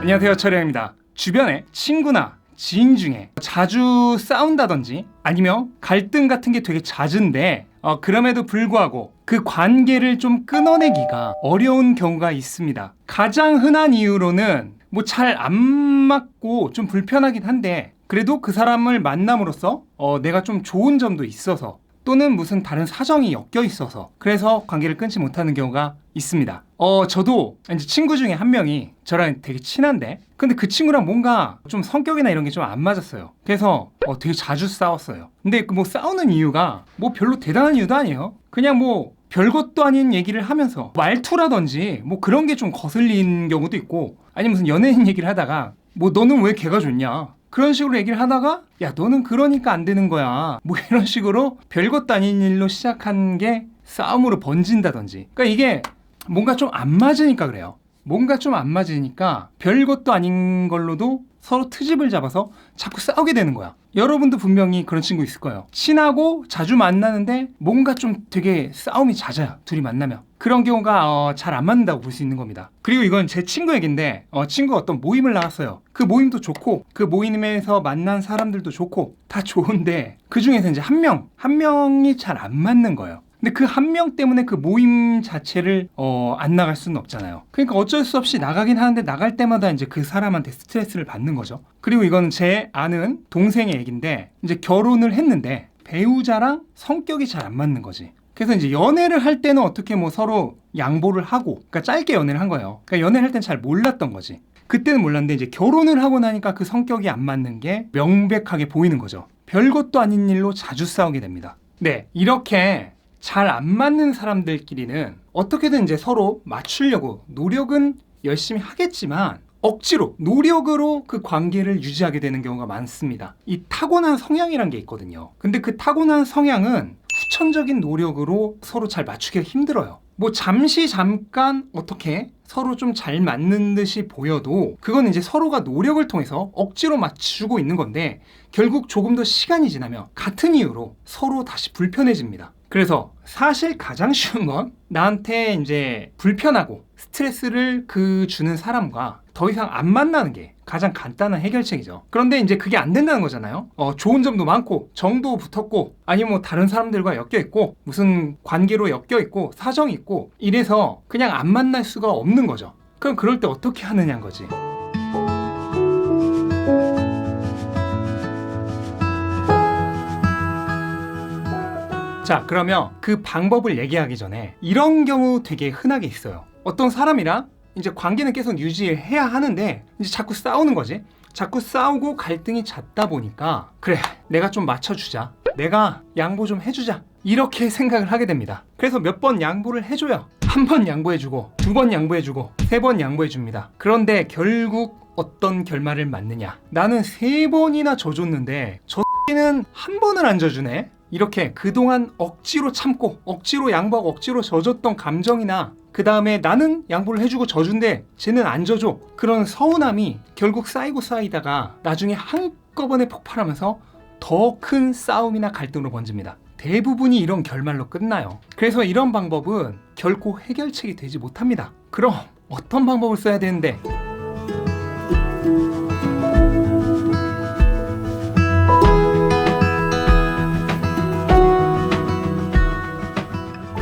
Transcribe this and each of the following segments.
안녕하세요, 철영입니다. 주변에 친구나 지인 중에 자주 싸운다든지 아니면 갈등 같은 게 되게 잦은데 그럼에도 불구하고 그 관계를 좀 끊어내기가 어려운 경우가 있습니다. 가장 흔한 이유로는 뭐 잘 안 맞고 좀 불편하긴 한데 그래도 그 사람을 만남으로써 내가 좀 좋은 점도 있어서 또는 무슨 다른 사정이 엮여 있어서 그래서 관계를 끊지 못하는 경우가 있습니다. 저도 이제 친구 중에 한 명이 저랑 되게 친한데 근데 그 친구랑 뭔가 좀 성격이나 이런 게 좀 안 맞았어요. 그래서 되게 자주 싸웠어요. 근데 뭐 싸우는 이유가 뭐 별로 대단한 이유도 아니에요. 그냥 뭐 별것도 아닌 얘기를 하면서 말투라든지 뭐 그런 게 좀 거슬린 경우도 있고 아니면 무슨 연예인 얘기를 하다가 뭐 너는 왜 걔가 좋냐 그런 식으로 얘기를 하다가 야 너는 그러니까 안 되는 거야 뭐 이런 식으로 별것도 아닌 일로 시작한 게 싸움으로 번진다든지 그러니까 이게 뭔가 좀 안 맞으니까 그래요. 뭔가 좀 안 맞으니까 별것도 아닌 걸로도 서로 트집을 잡아서 자꾸 싸우게 되는 거야. 여러분도 분명히 그런 친구 있을 거예요. 친하고 자주 만나는데 뭔가 좀 되게 싸움이 잦아요. 둘이 만나면. 그런 경우가 잘 안 맞는다고 볼 수 있는 겁니다. 그리고 이건 제 친구 얘기인데 친구가 어떤 모임을 나갔어요. 그 모임도 좋고 그 모임에서 만난 사람들도 좋고 다 좋은데 그 중에서 이제 한 명이 잘 안 맞는 거예요. 근데 그 한 명 때문에 그 모임 자체를 안 나갈 수는 없잖아요. 그러니까 어쩔 수 없이 나가긴 하는데 나갈 때마다 이제 그 사람한테 스트레스를 받는 거죠. 그리고 이건 제 아는 동생의 얘기인데 이제 결혼을 했는데 배우자랑 성격이 잘 안 맞는 거지. 그래서 이제 연애를 할 때는 어떻게 뭐 서로 양보를 하고 그러니까 짧게 연애를 한 거예요. 그러니까 연애를 할 땐 잘 몰랐던 거지. 그때는 몰랐는데 이제 결혼을 하고 나니까 그 성격이 안 맞는 게 명백하게 보이는 거죠. 별것도 아닌 일로 자주 싸우게 됩니다. 네, 이렇게 잘 안 맞는 사람들끼리는 어떻게든 이제 서로 맞추려고 노력은 열심히 하겠지만 억지로 노력으로 그 관계를 유지하게 되는 경우가 많습니다. 이 타고난 성향이란 게 있거든요. 근데 그 타고난 성향은 후천적인 노력으로 서로 잘 맞추기가 힘들어요. 뭐 잠깐 어떻게 서로 좀 잘 맞는 듯이 보여도 그건 이제 서로가 노력을 통해서 억지로 맞추고 있는 건데 결국 조금 더 시간이 지나면 같은 이유로 서로 다시 불편해집니다. 그래서 사실 가장 쉬운 건 나한테 이제 불편하고 스트레스를 주는 사람과 더 이상 안 만나는 게 가장 간단한 해결책이죠. 그런데 이제 그게 안 된다는 거잖아요. 좋은 점도 많고 정도 붙었고 아니면 뭐 다른 사람들과 엮여 있고 무슨 관계로 엮여 있고 사정이 있고 이래서 그냥 안 만날 수가 없는 거죠. 그럼 그럴 때 어떻게 하느냐는 거지. 자, 그러면 그 방법을 얘기하기 전에 이런 경우 되게 흔하게 있어요. 어떤 사람이랑 이제 관계는 계속 유지해야 하는데 이제 자꾸 싸우는 거지. 자꾸 싸우고 갈등이 잦다 보니까 그래, 내가 좀 맞춰주자. 내가 양보 좀 해주자. 이렇게 생각을 하게 됩니다. 그래서 몇 번 양보를 해줘요. 한 번 양보해주고 두 번 양보해주고 세 번 양보해줍니다. 그런데 결국 어떤 결말을 맞느냐. 나는 세 번이나 져줬는데 저 X는 한 번을 안 져주네. 이렇게 그동안 억지로 참고 억지로 양보하고 억지로 져줬던 감정이나 그 다음에 나는 양보를 해주고 져준데 쟤는 안 져줘. 그런 서운함이 결국 쌓이고 쌓이다가 나중에 한꺼번에 폭발하면서 더 큰 싸움이나 갈등으로 번집니다. 대부분이 이런 결말로 끝나요. 그래서 이런 방법은 결코 해결책이 되지 못합니다. 그럼 어떤 방법을 써야 되는데?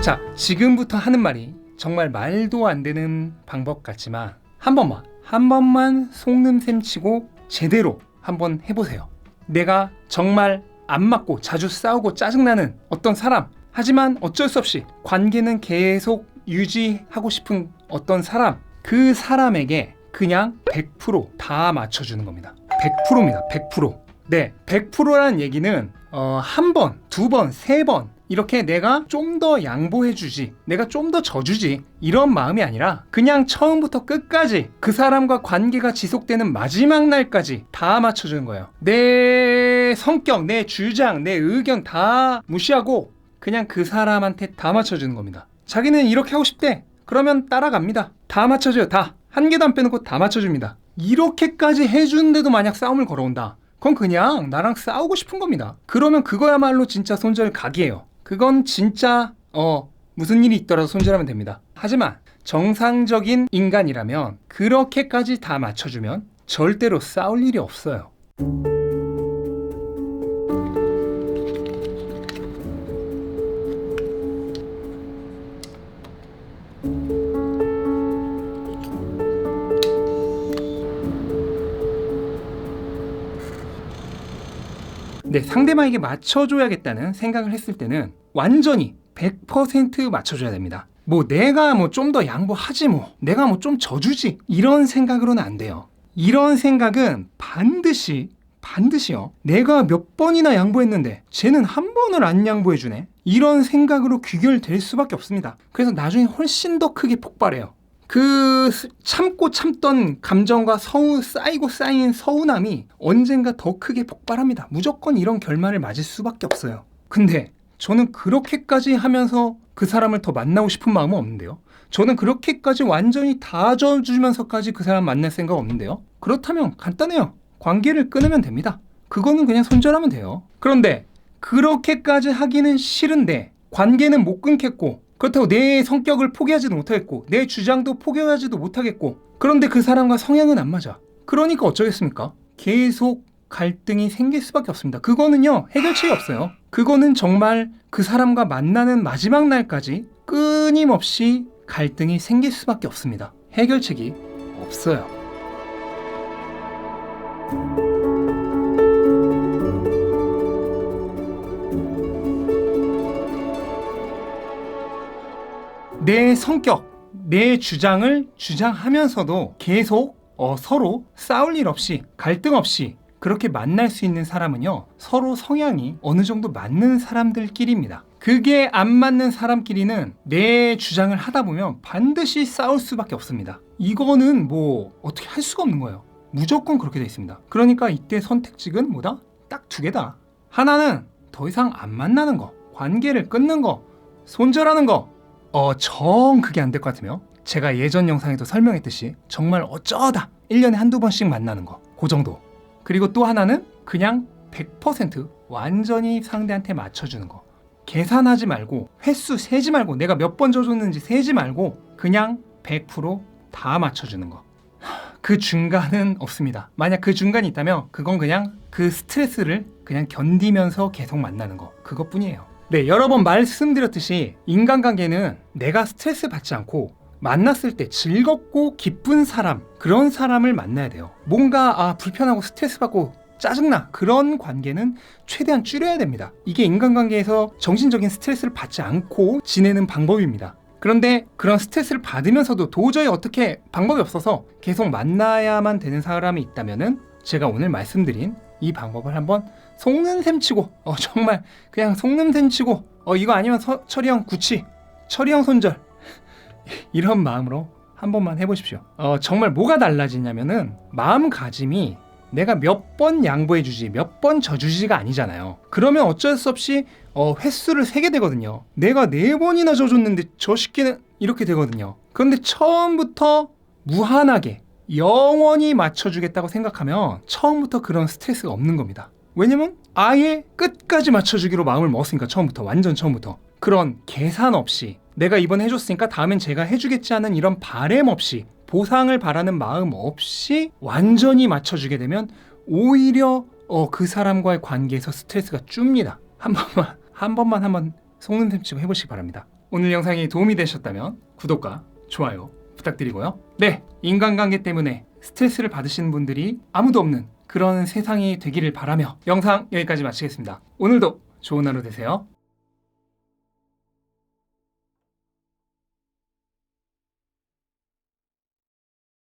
자, 지금부터 하는 말이 정말 말도 안 되는 방법 같지만 한 번만 속는셈 치고 제대로 한번 해보세요. 내가 정말 안 맞고 자주 싸우고 짜증나는 어떤 사람, 하지만 어쩔 수 없이 관계는 계속 유지하고 싶은 어떤 사람, 그 사람에게 그냥 100% 맞춰주는 겁니다. 100%입니다. 100%. 네, 100%라는 얘기는 한 번, 두 번, 세 번 이렇게 내가 좀 더 양보해주지, 내가 좀 더 져주지 이런 마음이 아니라 그냥 처음부터 끝까지 그 사람과 관계가 지속되는 마지막 날까지 다 맞춰주는 거예요. 내 성격, 내 주장, 내 의견 다 무시하고 그냥 그 사람한테 다 맞춰주는 겁니다. 자기는 이렇게 하고 싶대. 그러면 따라갑니다. 다 맞춰줘요. 다. 한 개도 안 빼놓고 다 맞춰줍니다. 이렇게까지 해주는데도 만약 싸움을 걸어온다. 그건 그냥 나랑 싸우고 싶은 겁니다. 그러면 그거야말로 진짜 손절각이에요. 그건 진짜 무슨 일이 있더라도 손절하면 됩니다. 하지만 정상적인 인간이라면 그렇게까지 다 맞춰주면 절대로 싸울 일이 없어요. 네, 상대방에게 맞춰줘야겠다는 생각을 했을 때는 완전히 100% 맞춰줘야 됩니다. 뭐 내가 뭐 좀 더 양보하지 뭐 내가 뭐 좀 져주지 이런 생각으로는 안 돼요. 이런 생각은 반드시요. 내가 몇 번이나 양보했는데 쟤는 한 번을 안 양보해주네. 이런 생각으로 귀결될 수밖에 없습니다. 그래서 나중에 훨씬 더 크게 폭발해요. 그 참고 참던 감정과 쌓이고 쌓인 서운함이 언젠가 더 크게 폭발합니다. 무조건 이런 결말을 맞을 수밖에 없어요. 근데 저는 그렇게까지 하면서 그 사람을 더 만나고 싶은 마음은 없는데요. 저는 그렇게까지 완전히 다 져주면서까지 그 사람 만날 생각 없는데요. 그렇다면 간단해요. 관계를 끊으면 됩니다. 그거는 그냥 손절하면 돼요. 그런데 그렇게까지 하기는 싫은데 관계는 못 끊겠고 그렇다고 내 성격을 포기하지도 못하겠고 내 주장도 포기하지도 못하겠고 그런데 그 사람과 성향은 안 맞아. 그러니까 어쩌겠습니까? 계속 갈등이 생길 수밖에 없습니다. 그거는요 해결책이 없어요. 그거는 정말 그 사람과 만나는 마지막 날까지 끊임없이 갈등이 생길 수밖에 없습니다. 해결책이 없어요. 내 성격, 내 주장을 주장하면서도 계속 서로 싸울 일 없이 갈등 없이 그렇게 만날 수 있는 사람은요 서로 성향이 어느 정도 맞는 사람들끼리입니다. 그게 안 맞는 사람끼리는 내 주장을 하다 보면 반드시 싸울 수밖에 없습니다. 이거는 뭐 어떻게 할 수가 없는 거예요. 무조건 그렇게 돼 있습니다. 그러니까 이때 선택직은 뭐다? 딱 두 개다. 하나는 더 이상 안 만나는 거, 관계를 끊는 거, 손절하는 거. 정 그게 안 될 것 같으면 제가 예전 영상에도 설명했듯이 정말 어쩌다 1년에 한두 번씩 만나는 거, 그 정도. 그리고 또 하나는 그냥 100% 완전히 상대한테 맞춰주는 거. 계산하지 말고 횟수 세지 말고 내가 몇 번 줘줬는지 세지 말고 그냥 100% 다 맞춰주는 거. 그 중간은 없습니다. 만약 그 중간이 있다면 그건 그냥 그 스트레스를 그냥 견디면서 계속 만나는 거. 그것뿐이에요. 네, 여러 번 말씀드렸듯이 인간관계는 내가 스트레스 받지 않고 만났을 때 즐겁고 기쁜 사람, 그런 사람을 만나야 돼요. 뭔가 불편하고 스트레스 받고 짜증나 그런 관계는 최대한 줄여야 됩니다. 이게 인간관계에서 정신적인 스트레스를 받지 않고 지내는 방법입니다. 그런데 그런 스트레스를 받으면서도 도저히 어떻게 방법이 없어서 계속 만나야만 되는 사람이 있다면은 제가 오늘 말씀드린 이 방법을 한번 속는 셈 치고 정말 그냥 속는 셈 치고 이거 아니면 철이 형 구치, 철이 형 손절 이런 마음으로 한 번만 해보십시오. 정말 뭐가 달라지냐면은 마음가짐이 내가 몇 번 양보해주지 몇 번 져주지가 아니잖아요. 그러면 어쩔 수 없이 횟수를 세게 되거든요. 내가 4번이나 져줬는데 저 새끼는 이렇게 되거든요. 그런데 처음부터 무한하게 영원히 맞춰주겠다고 생각하면 처음부터 그런 스트레스가 없는 겁니다. 왜냐면 아예 끝까지 맞춰주기로 마음을 먹었으니까 완전 처음부터 그런 계산 없이 내가 이번에 해줬으니까 다음엔 제가 해주겠지 하는 이런 바램 없이 보상을 바라는 마음 없이 완전히 맞춰주게 되면 오히려 그 사람과의 관계에서 스트레스가 줍니다. 한 번만 속는 셈 치고 해보시기 바랍니다. 오늘 영상이 도움이 되셨다면 구독과 좋아요 부탁드리고요. 네, 인간관계 때문에 스트레스를 받으시는 분들이 아무도 없는 그런 세상이 되기를 바라며 영상 여기까지 마치겠습니다. 오늘도 좋은 하루 되세요.